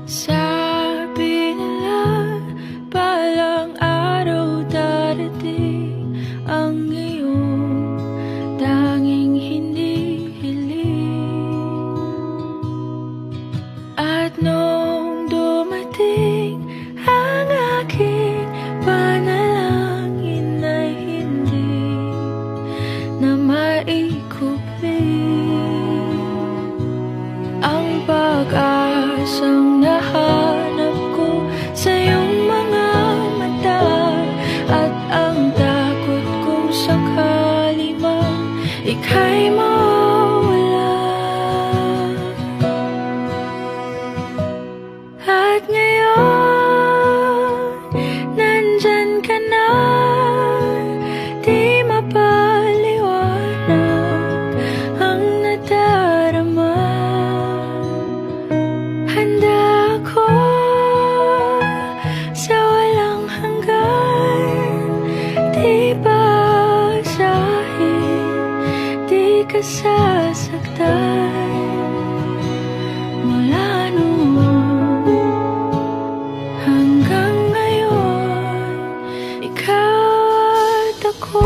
Sabi nila, balang araw darating ang iyong tanging hinihiling. At nung dumating ang aking panalangin ay hindi na maikupli ang pag-asang nahanap ko sa iyong mga mata, at ang takot kong sakali man ika'y mawala. At ngayon, nandyan ka na, di mapaliwanag ang nadarama. Handa ako sa walang hanggan, di basahin, di ka sasaktan. Mula noon hanggang ngayon, ikaw at ako.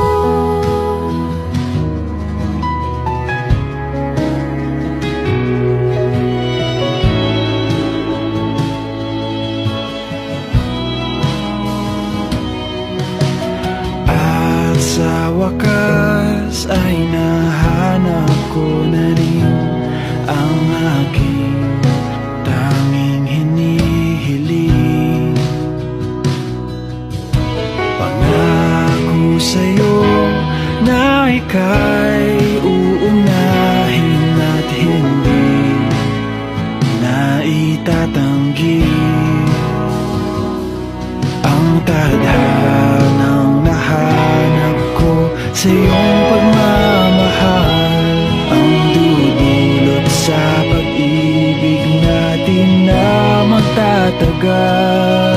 Sa wakas ay nahanap ko na rin ang aking tanging hinihiling. Pangako sa'yo na ika'y uunahin at hindi na itatanggi ang tadhanang nahanap sa iyong pagmamahal, ang dudulot sa pag-ibig natin na magtatagal.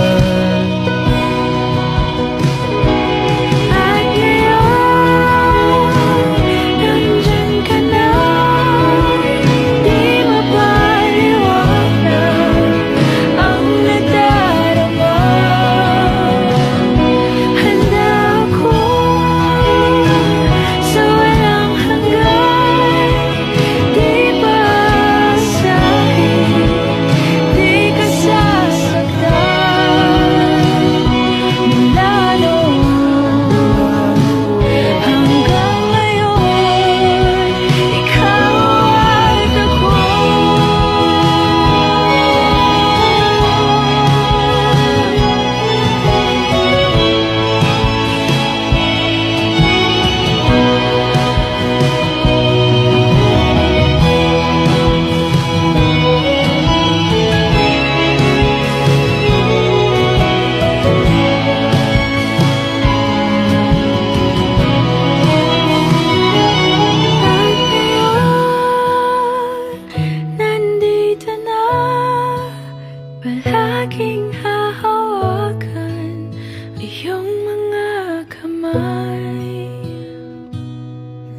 Palaging hahawakan iyong mga kamay.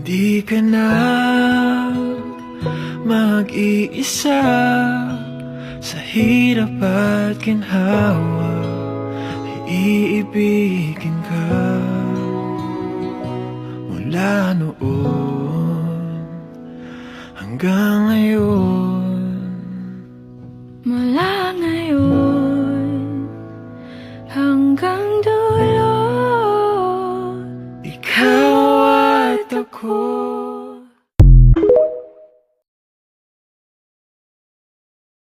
Di ka na mag-iisa sa hirap at ginhawa, iibigin ka mula noon hanggang ngayon. Mula ngayon hanggang doon.